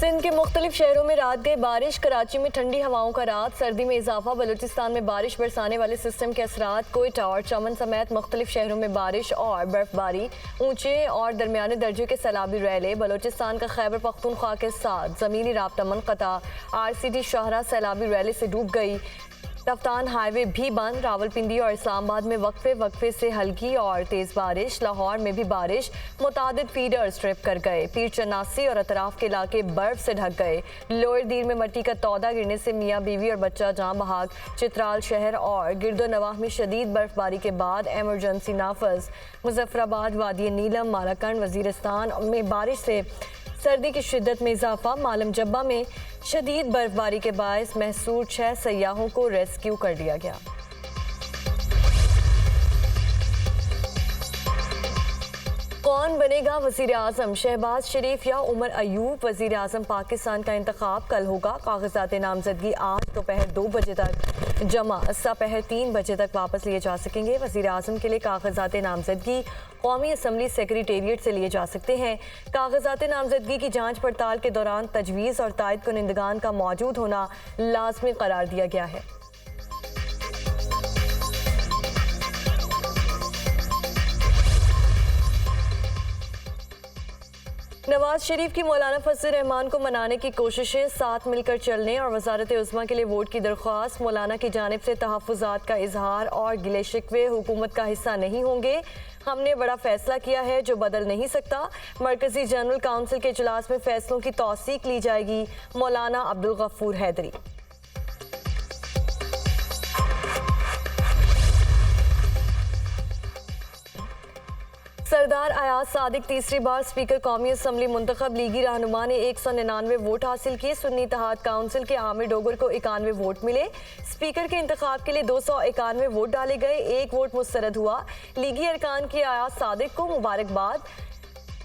सिंध के मुख्तलिफ शहरों में रात गई बारिश। कराची में ठंडी हवाओं का रात, सर्दी में इजाफा। बलूचिस्तान में बारिश बरसाने वाले सिस्टम के असरात। कोयटा और चमन समेत मुख्तलिफ शहरों में बारिश और बर्फबारी। ऊंचे और दरमियाने दर्जे के सैलाबी रैले। बलूचिस्तान का खैबर पख्तूनख्वा के साथ ज़मीनी राब्ता मुनक़ता। RCT शाहरा सैलाबी रैले से डूब गई। कफ्तान हाईवे भी बंद। रावलपिंडी और इस्लामाबाद में वक्फे से हल्की और तेज़ बारिश। लाहौर में भी बारिश, मुतादिद फीडर्स ट्रिप कर गए। पीर चन्नासी और अतराफ के इलाके बर्फ से ढक गए। लोअर दीर में मट्टी का तौदा गिरने से मियाँ बीवी और बच्चा जाँ बहाक। चित्राल शहर और गिरदो नवाह में शदीद बर्फबारी के बाद एमरजेंसी नाफज। मुजफ्फराबाद, वादी नीलम, मालाकंड, वजीरिस्तान में बारिश से सर्दी की शिद्दत में इजाफा। मालम जब्बा में शदीद बर्फबारी के बायस महसूर 6 सयाहों को रेस्क्यू कर लिया गया। कौन बनेगा वज़ीर आज़म, शहबाज शरीफ या उमर अयूब? वज़ीर आज़म पाकिस्तान का इंतखाब कल होगा। कागजात नामजदगी आज दोपहर 2 बजे तक जमा, दोपहर 3 बजे तक वापस लिए जा सकेंगे। वज़ीर आज़म के लिए कागजात नामजदगी कौमी असम्बली सेक्रेटेरिएट से लिए जा सकते हैं। कागजात नामजदगी की जांच पड़ताल के दौरान तजवीज़ और तायद कुनिंदगान का मौजूद होना लाजमी करार दिया गया है। नवाज शरीफ की मौलाना फजल रहमान को मनाने की कोशिशें, साथ मिलकर चलने और वजारत उज़्मा के लिए वोट की दरख्वास्त। मौलाना की जानिब से तहफ़्फ़ुज़ात का इजहार और गिले शिकवे हुकूमत का हिस्सा नहीं होंगे। हमने बड़ा फैसला किया है जो बदल नहीं सकता। मरकजी जनरल काउंसिल के इजलास में फैसलों की तौसीक ली जाएगी। मौलाना अब्दुल गफूर हैदरी। सरदार अयाज सादिक तीसरी बार स्पीकर कौमी असम्बली मुंतखब। लीगी रहनुमा ने 199 वोट हासिल किए। सुन्नी इत्तेहाद काउंसिल के आमिर डोगर को 91 वोट मिले। स्पीकर के इंतखाब के लिए 291 वोट डाले गए, 1 वोट मुस्तरद हुआ। लीगी अरकान की अयाज सादिक को मुबारकबाद।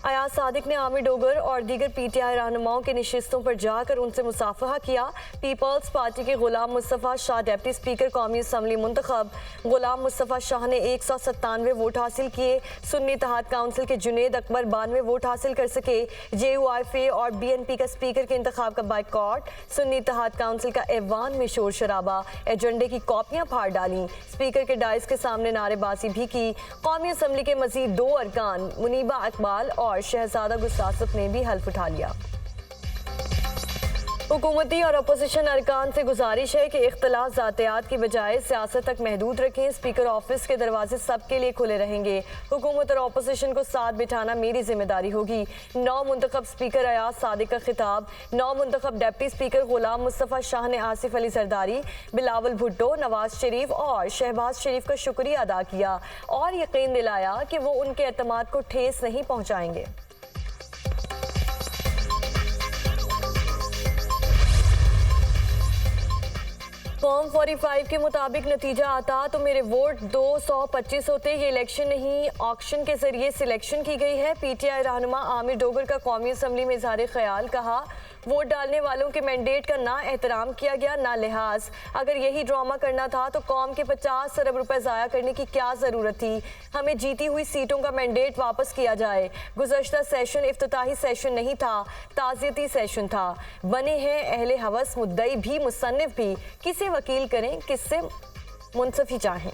अयाज सादिक ने आमिर डोगर और दीगर PTI रहनुमाओं के नशिस्तों पर जाकर उनसे मुसाफहा किया। पीपल्स पार्टी के गुलाम मुस्तफ़ा शाह डिप्टी स्पीकर कौमी असम्बली मुंतखब। गुलाम मुस्तफ़ा शाह ने 197 वोट हासिल किए। सुन्नी इत्तेहाद काउंसिल के जुनेद अकबर 92 वोट हासिल कर सके। JUIFA और BNP का स्पीकर के इंतखाब का बाइकॉट। सुन्नी इत्तेहाद काउंसिल का ऐवान में शोर शराबा, एजेंडे की कॉपियां फाड़ डाली। स्पीकर के डाइस के सामने नारेबाजी भी की। कौमी असम्बली के मजीद 2 अरकान मुनीबा इकबाल और शहजादा गुस्तासफ ने भी हल्फ उठा लिया। हुकूमती और अपोजिशन अरकान से गुजारिश है कि इख्तलाफ ज़ातियात की बजाय सियासत तक महदूद रखें। स्पीकर ऑफिस के दरवाजे सबके लिए खुले रहेंगे। हुकूमत और अपोजिशन को साथ बिठाना मेरी जिम्मेदारी होगी। 9 मुंतखब स्पीकर अयाज सादिक का खिताब। 9 मुंतखब डिप्टी स्पीकर गुलाम मुस्तफ़ा शाह ने आसिफ अली जरदारी, बिलावल भुट्टो, नवाज शरीफ और शहबाज शरीफ का शुक्रिया अदा किया और यकीन दिलाया कि वो उनके एतमाद को ठेस नहीं पहुँचाएंगे। फॉर्म 45 के मुताबिक नतीजा आता तो मेरे वोट 225 होते। ये इलेक्शन नहीं, ऑक्शन के जरिए सिलेक्शन की गई है। PTI रहनुमा आमिर डोगर का कौमी असम्बली में इजहार ख्याल। कहा, वोट डालने वालों के मैंडेट का ना एहतराम किया गया ना लिहाज। अगर यही ड्रामा करना था तो कौम के 50 अरब रुपए ज़ाया करने की क्या ज़रूरत थी। हमें जीती हुई सीटों का मैंडेट वापस किया जाए। गुज़श्ता सेशन इफ्तिताही सेशन नहीं था, ताज़ियती सेशन था। बने हैं अहले हवस, मुद्दई भी मुसन्निफ भी। किसे वकील करें, किससे मुंसफी चाहें।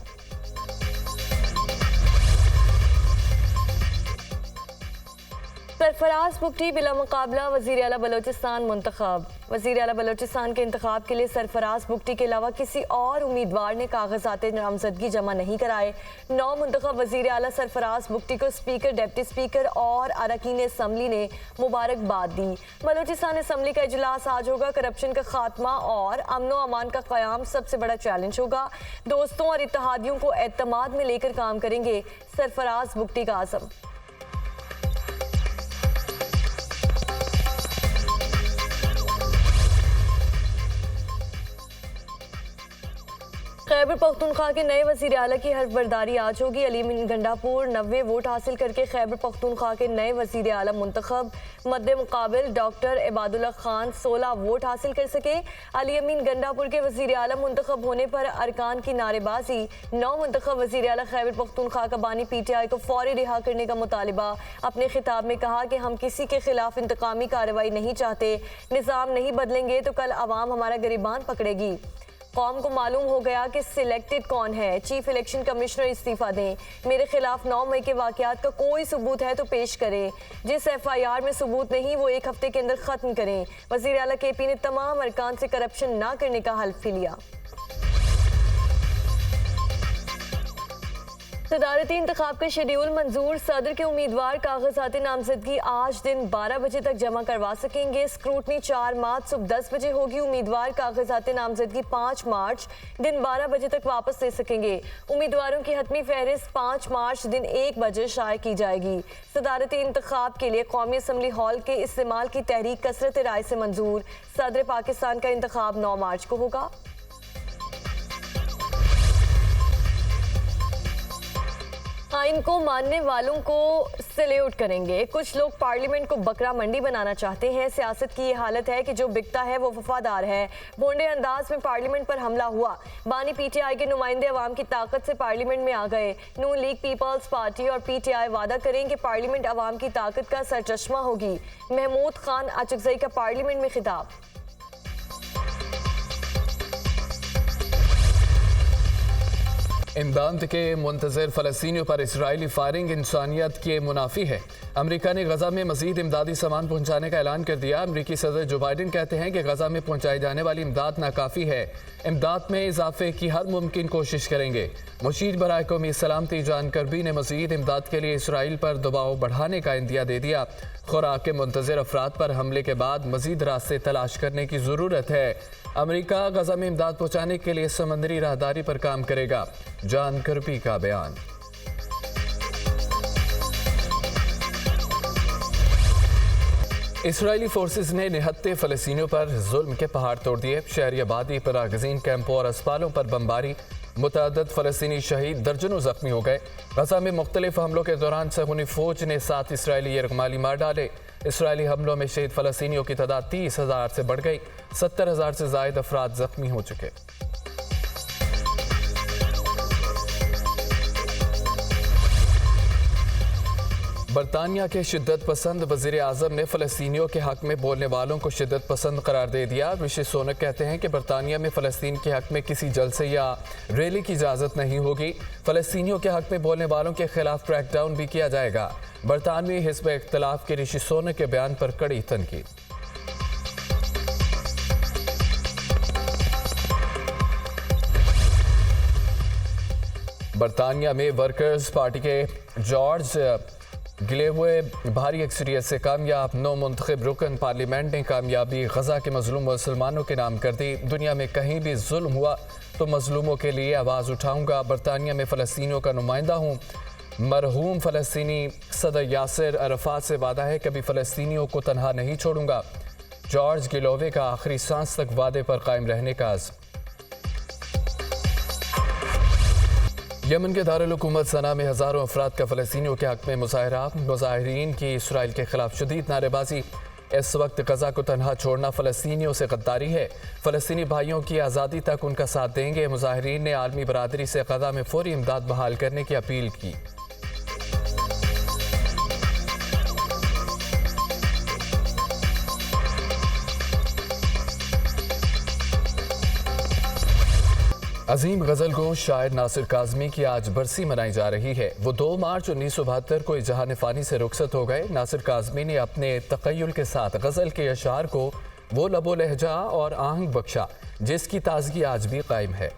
सरफराज बुगटी बिला मुकाबला वज़ीर आला बलोचिस्तान मुंतखब। वज़ीर आला बलोचिस्तान के इंतखाब के लिए सरफराज बुगटी के अलावा किसी और उम्मीदवार ने कागजात नामजदगी जमा नहीं कराए। 9 मुंतखब वज़ीर आला सरफराज बुगटी को स्पीकर, डिप्टी स्पीकर और अरकान असम्बली ने मुबारकबाद दी। बलोचिस्तान असम्बली का इजलास आज होगा। करप्शन का खात्मा और अमन व अमान का क़याम सबसे बड़ा चैलेंज होगा। दोस्तों और इत्तेहादियों को एतमाद में लेकर काम करेंगे सरफराज बुगटी का आज़म। खैबर पख्तूनख्वा के नए वज़ीर आला की हल्फ बर्दारी आज होगी। अली अमीन गंडापुर 90 वोट हासिल करके खैबर पख्तूनख्वा के नए वज़ीर आला मुंतखब। मद्दे मुकाबिल डॉक्टर इबादुल्ला खान 16 वोट हासिल कर सके। अली अमीन गंडापुर के वज़ीर आला मुंतखब होने पर अरकान की नारेबाजी। 9 मुंतखब वज़ीर आला खैबर पख्तूनख्वा का बानी PTI को फौरी रिहा करने का मुतालिबा। अपने खिताब में कहा कि हम किसी के खिलाफ इंतकामी कार्रवाई नहीं चाहते। निज़ाम नहीं बदलेंगे तो कल आवाम हमारा गिरबान पकड़ेगी। कौम को मालूम हो गया कि सिलेक्टेड कौन है। चीफ इलेक्शन कमिश्नर इस्तीफा दें। मेरे खिलाफ 9 मई के वाकयात का कोई सबूत है तो पेश करें। जिस FIR में सबूत नहीं वो 1 हफ्ते के अंदर खत्म करें। वज़ीर आला KP ने तमाम अरकान से करप्शन ना करने का हल्फ भी लिया। सदारती इंतखाब का शेड्यूल मंजूर। सदर के उम्मीदवार कागजात नामजदगी आज दिन 12 बजे तक जमा करवा सकेंगे। स्क्रूटनी 4 मार्च सुबह 10 बजे होगी। उम्मीदवार कागजात नामजदगी 5 मार्च दिन 12 बजे तक वापस ले सकेंगे। उम्मीदवारों की हतमी फहरिस्त 5 मार्च दिन 1 बजे शाये की जाएगी। सदारती इंतखाब के लिए कौमी असम्बली हॉल के इस्तेमाल की तहरीक कसरत राय से मंजूर। सदर पाकिस्तान का इंतखाब 9 मार्च को होगा। आइन को मानने वालों को सैल्यूट करेंगे। कुछ लोग पार्लियामेंट को बकरा मंडी बनाना चाहते हैं। सियासत की ये हालत है कि जो बिकता है वो वफादार है। भोंडे अंदाज में पार्लियामेंट पर हमला हुआ। बानी PTI के नुमाइंदे अवाम की ताकत से पार्लियामेंट में आ गए। नून लीग पीपल्स पार्टी और PTI वादा करें कि पार्लियामेंट अवाम की ताकत का सरचश्मा होगी। महमूद खान अचकजई का पार्लियामेंट में खिताब। इमदाद के मुंतज़िर फ़लस्तीनियों पर इसराइली फायरिंग इंसानियत के मुनाफी है। अमेरिका ने गजा में मज़ीद इमदादी सामान पहुँचाने का ऐलान कर दिया। अमेरिकी सदर जो बाइडन कहते हैं कि गजा में पहुँचाई जाने वाली इमदाद नाकाफ़ी है। इमदाद में इजाफे की हर मुमकिन कोशिश करेंगे। मुशीर बराए कौमी सलामती जान करबी ने मज़ीद इमदाद के लिए इसराइल पर दबाव बढ़ाने का इंदिया दे दिया। खुराक के मुंतज़िर अफराद पर हमले के बाद मज़ीद रास्ते तलाश करने की ज़रूरत है। अमेरिका गजा में इमदाद पहुँचाने के लिए समंदरी राहदारी पर काम करेगा। जान करबी का बयान। इसराइली फोर्सेस ने निहत्ते फ़लस्तीनियों पर जुल्म के पहाड़ तोड़ दिए। शहरी आबादी, परागज़ीन कैंपों और अस्पतालों पर बमबारी। मुतअद्दिद फ़लस्तीनी शहीद, दर्जनों जख्मी हो गए। गजा में मुख्तलिफ हमलों के दौरान सहूनी फ़ौज ने 7 इसराइली यरगमाली मार डाले। इसराइली हमलों में शहीद फ़लस्तीनियों की तादाद 30,000 से बढ़ गई। 70,000 से ज़ायद अफराद जख्मी हो चुके। बरतानिया के शिद्दत पसंद वज़ीर आज़म ने फ़लस्तीनियों के हक़ में बोलने वालों को शिद्दत पसंद करार दे दिया। ऋषि सुनक कहते हैं कि बरतानिया में फ़लस्तीन के हक़ में किसी जलसे या रैली की इजाज़त नहीं होगी। फ़लस्तीनियों के हक़ में बोलने वालों के खिलाफ क्रैकडाउन भी किया जाएगा। बरतानवी हिज़्ब इख्तिलाफ के ऋषि सुनक के बयान पर कड़ी तनकीद। बरतानिया में वर्कर्स पार्टी के जॉर्ज गिले हुए भारी अक्सरियत से कामयाब 9 मुंतखब रुकन पार्लियामेंट ने कामयाबी गजा के मजलूम मुसलमानों के नाम कर दी। दुनिया में कहीं भी जुल्म हुआ तो मजलूमों के लिए आवाज़ उठाऊंगा। बरतानिया में फ़लस्तीनियों का नुमाइंदा हूँ। मरहूम फ़लस्तीनी सदर यासिर अरफात से वादा है कभी फ़लस्तीनियों को तनहा नहीं छोड़ूंगा। जॉर्ज गिलोवे का आखिरी सांस तक वादे पर कायम रहने का आज़म। यमन के दारुल हुकूमत सना में हज़ारों अफराद का फ़लस्तीनियों के हक़ में मुजाहरा। मुजाहिरीन की इसराइल के खिलाफ शदीद नारेबाजी। इस वक्त गजा को तनहा छोड़ना फ़लस्तीनियों से गद्दारी है। फ़लस्तीनी भाइयों की आज़ादी तक उनका साथ देंगे। मुजाहिरीन ने आलमी बरादरी से गजा में फौरी इमदाद बहाल करने की अपील की। अजीम गज़लगो शायर नासिर काज़मी की आज बरसी मनाई जा रही है। वो 2 मार्च 1972 को इस जहान फ़ानी से रुखसत हो गए। नासिर काज़मी ने अपने तख़य्युल के साथ गज़ल के अशार को वो लबो लहजा और आहंग बख्शा जिसकी ताज़गी आज भी कायम है।